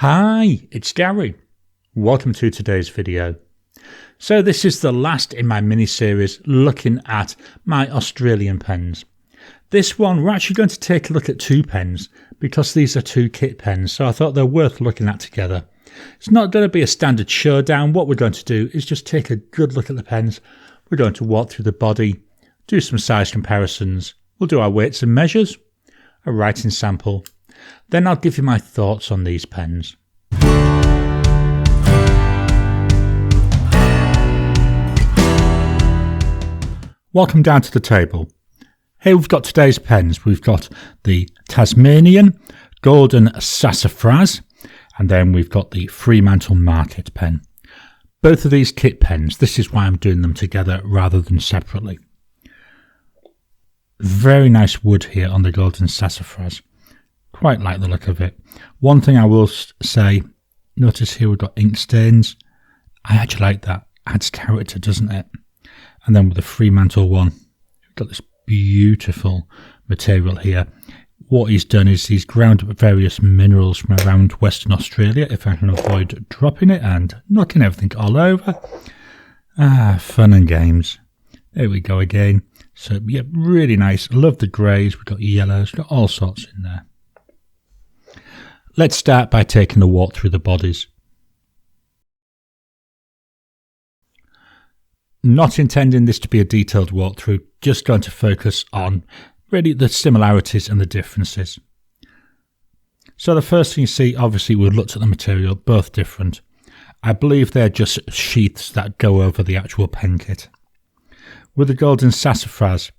Hi, it's Gary. Welcome to today's video. So this is the last in my mini-series looking at my Australian pens. This one we're actually going to take a look at two pens because these are two kit pens, so I thought they're worth looking at together. It's not going to be a standard showdown. What we're going to do is just take a good look at the pens. We're going to walk through the body, do some size comparisons. We'll do our weights and measures, a writing sample. Then I'll give you my thoughts on these pens. Welcome down to the table. Here we've got today's pens. We've got the Tasmanian Golden Sassafras, and then we've got the Fremantle Market pen. Both of these kit pens, this is why I'm doing them together rather than separately. Very nice wood here on the Golden Sassafras. Quite like the look of it. One thing I will say, notice here we've got ink stains. I actually like that. Adds character, doesn't it? And then with the Fremantle one, we've got this beautiful material here. What he's done is he's ground up various minerals from around Western Australia, if I can avoid dropping it and knocking everything all over. Fun and games. There we go again. So yeah, really nice. Love the greys. We've got yellows. We've got all sorts in there. Let's start by taking a walk through the bodies. Not intending this to be a detailed walkthrough, just going to focus on really the similarities and the differences. So the first thing you see, obviously we've looked at the material, both different. I believe they're just sheaths that go over the actual pen kit. With the Golden Sassafras,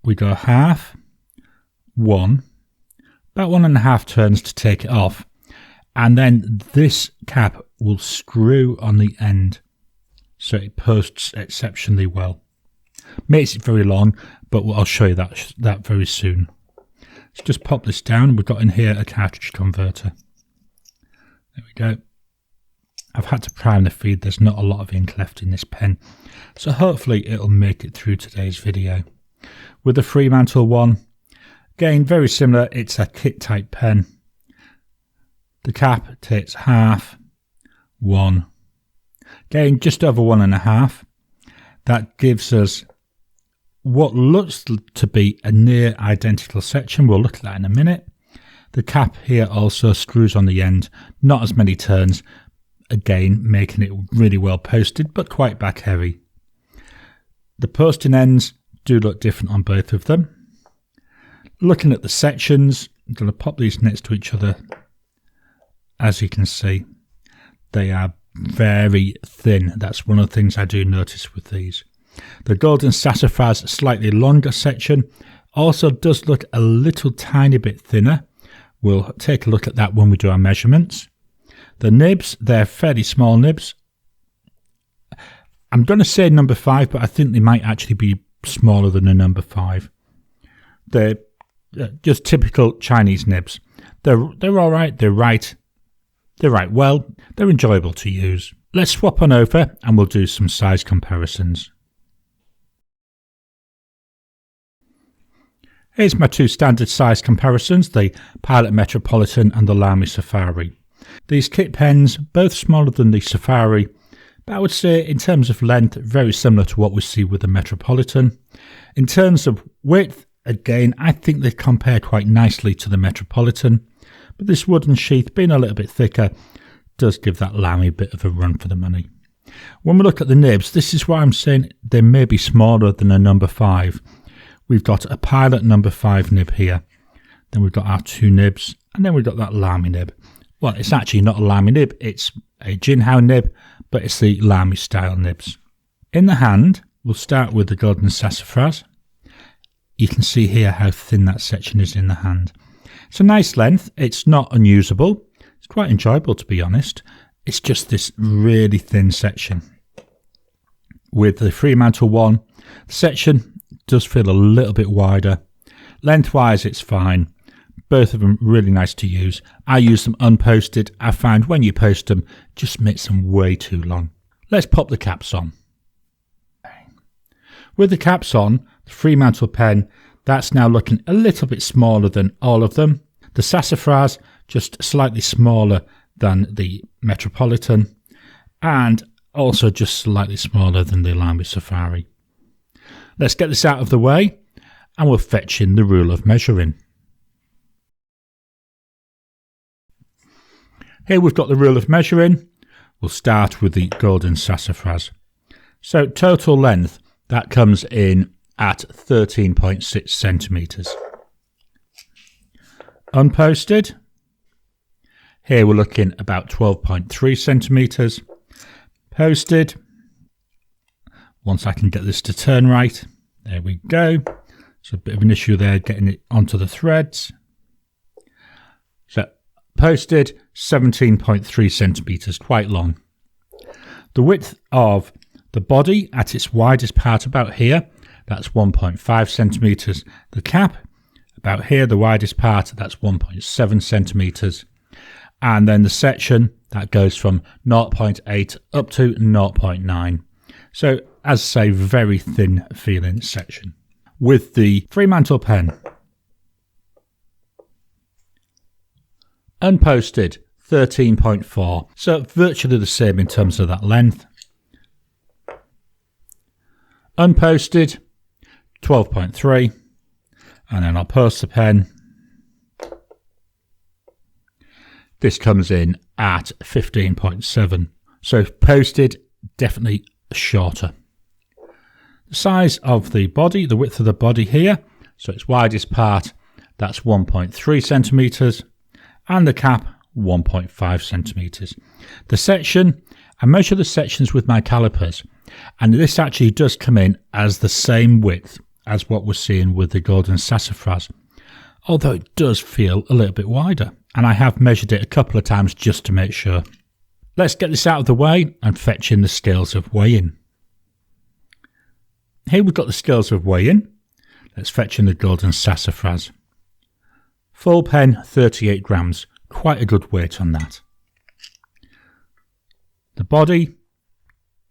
we go half, one, about 1.5 turns to take it off, and then this cap will screw on the end, so it posts exceptionally well. Makes it very long, but I'll show you that very soon. Let's just pop this down. We've got in here a cartridge converter. There we go. I've had to prime the feed. There's not a lot of ink left in this pen, so hopefully it'll make it through today's video. With the Fremantle one, again, very similar. It's a kit type pen. The cap takes half, one. Again, just over 1.5. That gives us what looks to be a near identical section. We'll look at that in a minute. The cap here also screws on the end. Not as many turns. Again, making it really well posted, but quite back heavy. The posting ends do look different on both of them. Looking at the sections, I'm going to pop these next to each other. As you can see, they are very thin. That's one of the things I do notice with these. The Golden Sassafras, slightly longer section, also does look a little tiny bit thinner. We'll take a look at that when we do our measurements. The nibs, they're fairly small nibs. I'm going to say number 5, but I think they might actually be smaller than a number 5. They're just typical Chinese nibs. They're all right. They're right well. They're enjoyable to use. Let's swap on over and we'll do some size comparisons. Here's my two standard size comparisons, the Pilot Metropolitan and the Lamy Safari. These kit pens, both smaller than the Safari, but I would say in terms of length, very similar to what we see with the Metropolitan. In terms of width, again, I think they compare quite nicely to the Metropolitan, but this wooden sheath being a little bit thicker does give that Lamy a bit of a run for the money. When we look at the nibs, this is why I'm saying they may be smaller than a number 5. We've got a Pilot number 5 nib here. Then we've got our 2 nibs, and then we've got that Lamy nib. Well, it's actually not a Lamy nib, it's a Jinhao nib, but it's the Lamy style nibs. In the hand, we'll start with the Golden Sassafras. You can see here how thin that section is in the hand. It's a nice length. It's not unusable. It's quite enjoyable, to be honest. It's just this really thin section. With the Fremantle one, the section does feel a little bit wider. Lengthwise, it's fine. Both of them really nice to use. I use them unposted. I find when you post them, just makes them way too long. Let's pop the caps on. With the caps on, the Fremantle pen, that's now looking a little bit smaller than all of them. The Sassafras, just slightly smaller than the Metropolitan, and also just slightly smaller than the Lamy Safari. Let's get this out of the way, and we'll fetch in the rule of measuring. Here we've got the rule of measuring. We'll start with the golden sassafras. So total length, that comes in at 13.6 centimetres. Unposted, here we're looking about 12.3 centimetres. Posted, once I can get this to turn right, there we go. It's a bit of an issue there getting it onto the threads. So posted, 17.3 centimetres, quite long. The width of the body at its widest part about here, that's 1.5 centimetres. The cap, about here, the widest part, that's 1.7 centimetres. And then the section, that goes from 0.8 up to 0.9. So, as I say, very thin feeling section. With the Fremantle pen, unposted, 13.4. So, virtually the same in terms of that length. Unposted, 12.3. And then I'll post the pen. This comes in at 15.7. So posted, definitely shorter. The size of the body, the width of the body here, so its widest part, that's 1.3 centimetres. And the cap, 1.5 centimetres. The section, I measure the sections with my calipers. And this actually does come in as the same width as what we're seeing with the golden sassafras. Although it does feel a little bit wider. And I have measured it a couple of times just to make sure. Let's get this out of the way and fetch in the scales of weighing. Here we've got the scales of weighing. Let's fetch in the golden sassafras. Full pen, 38 grams. Quite a good weight on that. The body,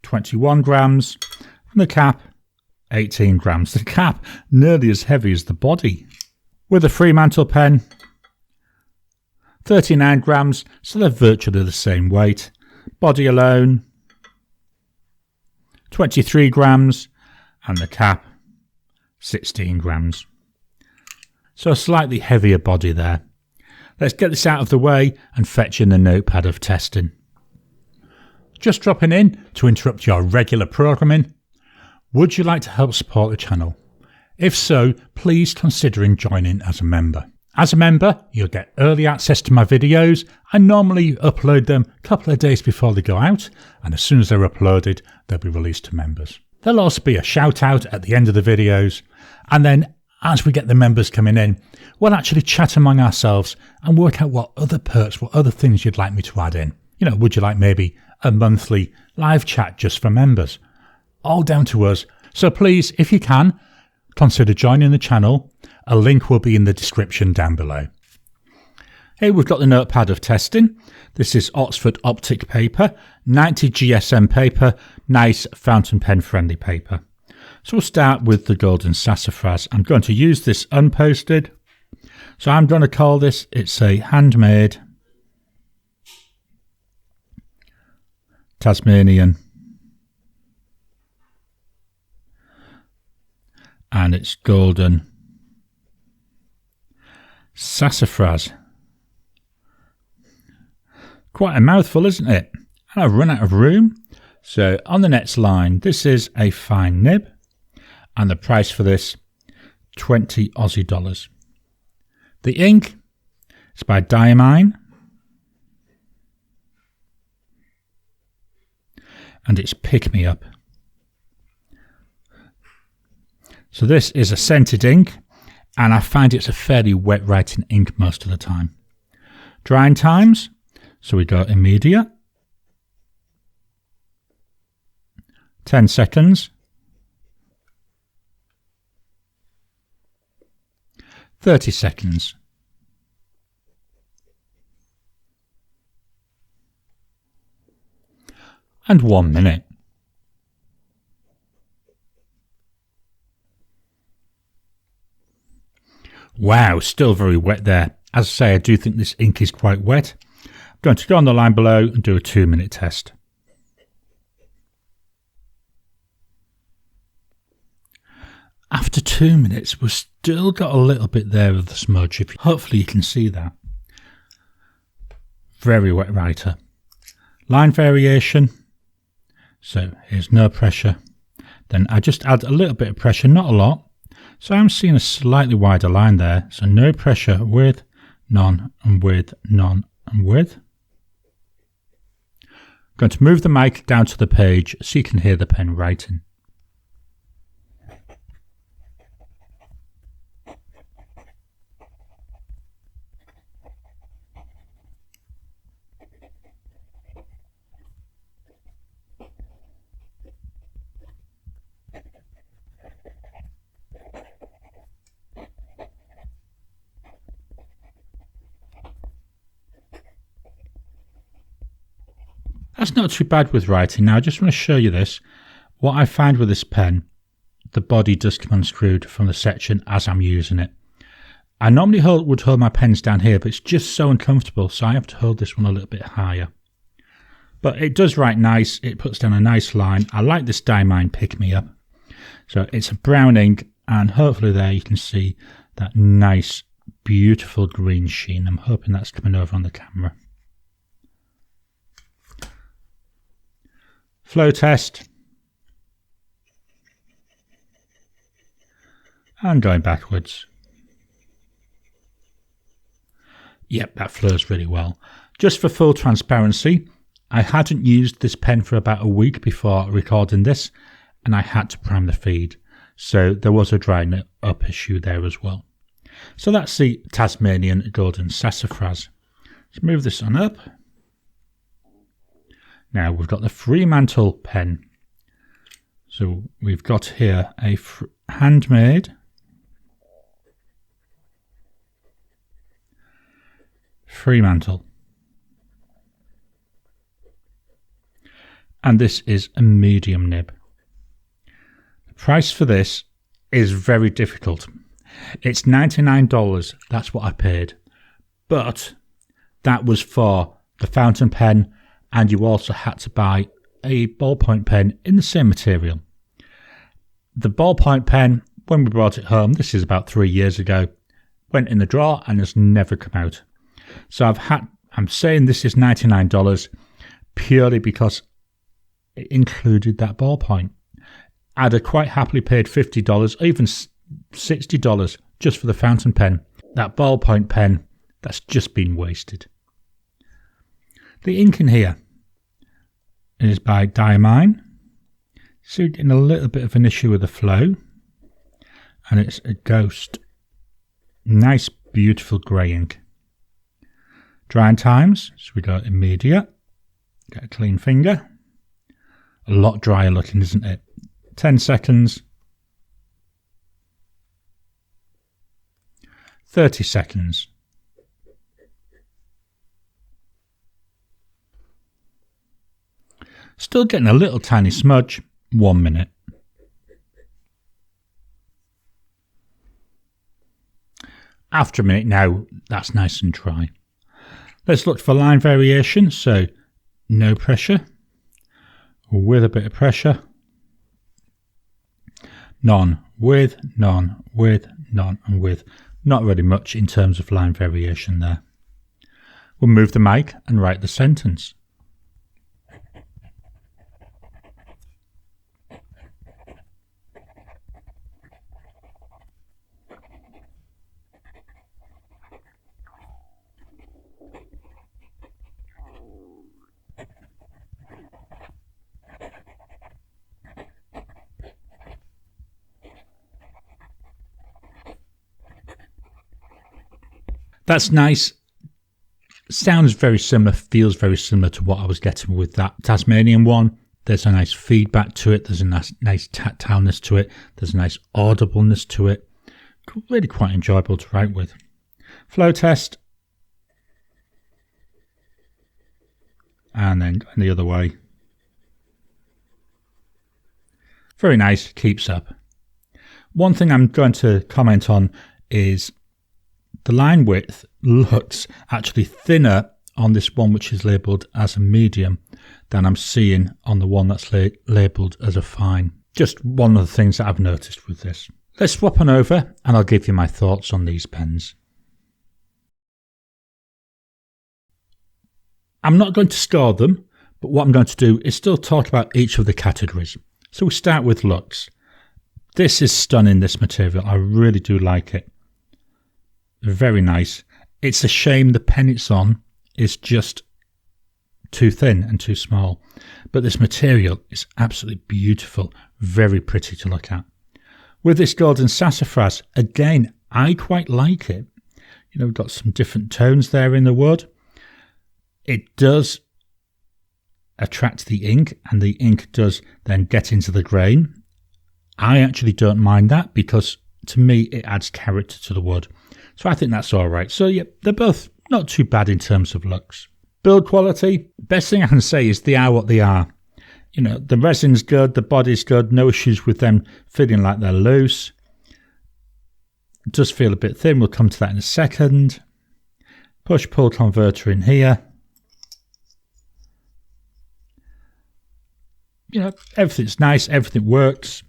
21 grams. And the cap, 18 grams. The cap, nearly as heavy as the body. With a Fremantle pen, 39 grams, so they're virtually the same weight. Body alone, 23 grams, and the cap, 16 grams. So a slightly heavier body there. Let's get this out of the way and fetch in the notepad of testing. Just dropping in to interrupt your regular programming. Would you like to help support the channel? If so, please consider joining as a member. As a member, you'll get early access to my videos. I normally upload them a couple of days before they go out, and as soon as they're uploaded, they'll be released to members. There'll also be a shout out at the end of the videos, and then as we get the members coming in, we'll actually chat among ourselves and work out what other perks, what other things you'd like me to add in. You know, would you like maybe a monthly live chat just for members? All down to us. So please, if you can, consider joining the channel. A link will be in the description down below. Here we've got the notepad of testing. This is Oxford Optic paper, 90 GSM paper, nice fountain pen friendly paper. So we'll start with the golden sassafras. I'm going to use this unposted. So I'm going to call this, it's a Handmade Tasmanian. And it's golden sassafras. Quite a mouthful, isn't it? And I've run out of room. So on the next line, this is a fine nib. And the price for this, 20 Aussie dollars. The ink is by Diamine. And it's Pick Me Up. So this is a scented ink, and I find it's a fairly wet writing ink most of the time. Drying times, so we go immediate, 10 seconds, 30 seconds, and 1 minute. Wow, still very wet there. As I say, I do think this ink is quite wet. I'm going to go on the line below and do a 2-minute test. After 2 minutes, we've still got a little bit there of the smudge. Hopefully you can see that. Very wet writer. Line variation. So here's no pressure. Then I just add a little bit of pressure, not a lot. So I'm seeing a slightly wider line there. So no pressure, with, none, and with, none, and with. I'm going to move the mic down to the page so you can hear the pen writing. That's not too bad with writing. Now I just want to show you this. What I find with this pen, the body does come unscrewed from the section as I'm using it. I normally would hold my pens down here, but it's just so uncomfortable, so I have to hold this one a little bit higher. But it does write nice. It puts down a nice line. I like this Diamine pick-me-up. So it's a brown ink, and hopefully there you can see that nice, beautiful green sheen. I'm hoping that's coming over on the camera. Flow test. And going backwards. Yep, that flows really well. Just for full transparency, I hadn't used this pen for about a week before recording this, and I had to prime the feed. So there was a drying up issue there as well. So that's the Tasmanian Golden Sassafras. Let's move this on up. Now we've got the Fremantle pen. So we've got here a Handmade Fremantle. And this is a medium nib. The price for this is very difficult. It's $99. That's what I paid. But that was for the fountain pen, and you also had to buy a ballpoint pen in the same material. The ballpoint pen, when we brought it home, this is about 3 years ago, went in the drawer and has never come out. So I'm saying this is $99 purely because it included that ballpoint. I'd have quite happily paid $50, even $60 just for the fountain pen. That ballpoint pen, that's just been wasted. The ink in here is by Diamine. So getting a little bit of an issue with the flow. And it's a Ghost. Nice, beautiful grey ink. Drying times, so we go immediate. Get a clean finger. A lot drier looking, isn't it? 10 seconds. 30 seconds. Still getting a little tiny smudge. 1 minute. After a minute now, that's nice and dry. Let's look for line variation. So no pressure, with a bit of pressure, none, with, none, with, none, and with. Not really much in terms of line variation there. We'll move the mic and write the sentence. That's nice. Sounds very similar, feels very similar to what I was getting with that Tasmanian one. There's a nice feedback to it. There's a nice tactileness to it. There's a nice audibleness to it. Really quite enjoyable to write with. Flow test. And then the other way. Very nice, keeps up. One thing I'm going to comment on is the line width looks actually thinner on this one which is labelled as a medium than I'm seeing on the one that's labelled as a fine. Just one of the things that I've noticed with this. Let's swap on over and I'll give you my thoughts on these pens. I'm not going to score them, but what I'm going to do is still talk about each of the categories. So we start with looks. This is stunning, this material. I really do like it. Very nice. It's a shame the pen it's on is just too thin and too small. But this material is absolutely beautiful. Very pretty to look at. With this golden sassafras, again, I quite like it. You know, we've got some different tones there in the wood. It does attract the ink, and the ink does then get into the grain. I actually don't mind that because to me it adds character to the wood. So I think that's alright. So yeah, they're both not too bad in terms of looks. Build quality, best thing I can say is they are what they are. You know, the resin's good, the body's good, no issues with them feeling like they're loose. It does feel a bit thin, we'll come to that in a second. Push-pull converter in here. You know, everything's nice, everything works.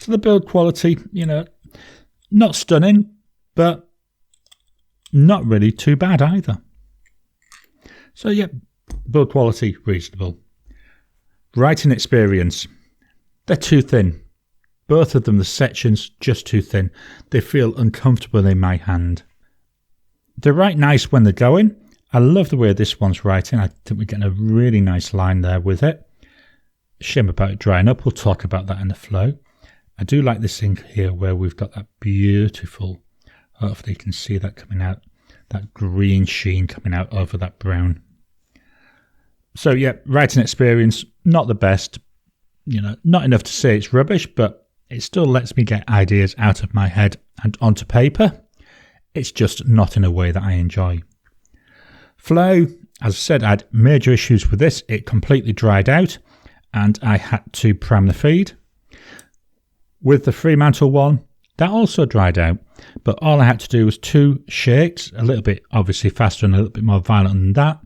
So the build quality, you know, not stunning, but not really too bad either. So yeah, build quality, reasonable. Writing experience, they're too thin. Both of them, the sections, just too thin. They feel uncomfortable in my hand. They write nice when they're going. I love the way this one's writing. I think we're getting a really nice line there with it. Shame about it drying up. We'll talk about that in the flow. I do like this ink here where we've got that beautiful, hopefully you can see that coming out, that green sheen coming out over that brown. So yeah, writing experience, not the best. You know, not enough to say it's rubbish, but it still lets me get ideas out of my head and onto paper. It's just not in a way that I enjoy. Flow, as I said, I had major issues with this. It completely dried out and I had to pram the feed. With the Fremantle one, that also dried out, but all I had to do was 2 shakes, a little bit obviously faster and a little bit more violent than that,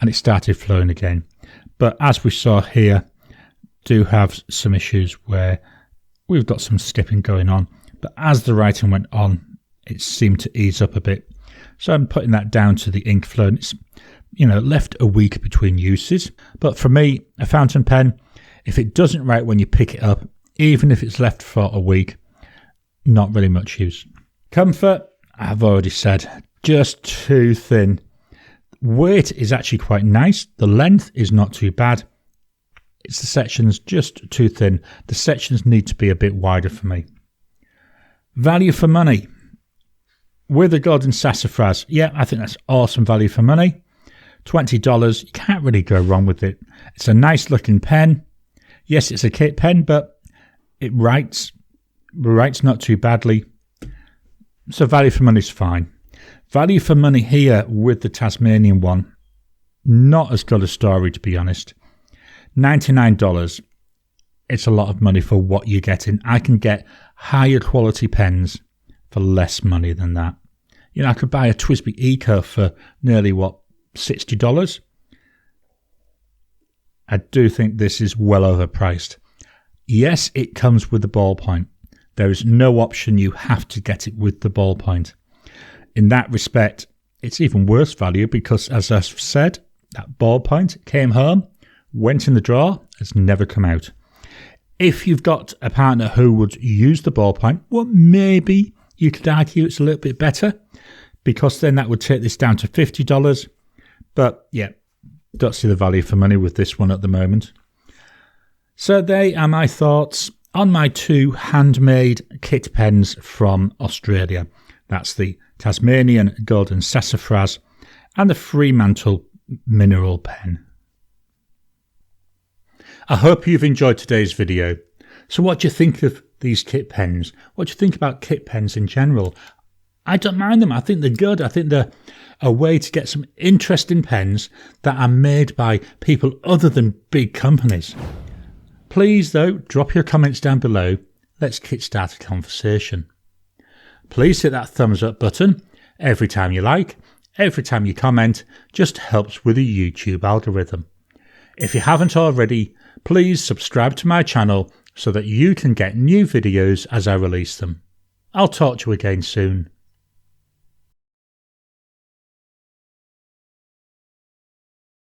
and it started flowing again. But as we saw here, do have some issues where we've got some skipping going on, but as the writing went on, it seemed to ease up a bit. So I'm putting that down to the ink flow, and it's, you know, left a week between uses. But for me, a fountain pen, if it doesn't write when you pick it up, even if it's left for a week, not really much use. Comfort, I've already said, just too thin. Weight is actually quite nice. The length is not too bad. It's the sections just too thin. The sections need to be a bit wider for me. Value for money. With the golden sassafras, yeah, I think that's awesome value for money. $20, you can't really go wrong with it. It's a nice looking pen. Yes, it's a kit pen, but it writes not too badly. So value for money is fine. Value for money here with the Tasmanian one, not as good a story to be honest. $99. It's a lot of money for what you're getting. I can get higher quality pens for less money than that. You know, I could buy a TWSBI Eco for nearly, $60? I do think this is well overpriced. Yes, it comes with the ballpoint. There is no option, you have to get it with the ballpoint. In that respect, it's even worse value because, as I've said, that ballpoint came home, went in the drawer, has never come out. If you've got a partner who would use the ballpoint, well, maybe you could argue it's a little bit better because then that would take this down to $50. But yeah, don't see the value for money with this one at the moment. So they are my thoughts on my 2 handmade kit pens from Australia. That's the Tasmanian Golden Sassafras and the Fremantle Mineral Pen. I hope you've enjoyed today's video. So what do you think of these kit pens? What do you think about kit pens in general? I don't mind them. I think they're good. I think they're a way to get some interesting pens that are made by people other than big companies. Please, though, drop your comments down below. Let's kickstart a conversation. Please hit that thumbs up button. Every time you like, every time you comment, just helps with the YouTube algorithm. If you haven't already, please subscribe to my channel so that you can get new videos as I release them. I'll talk to you again soon.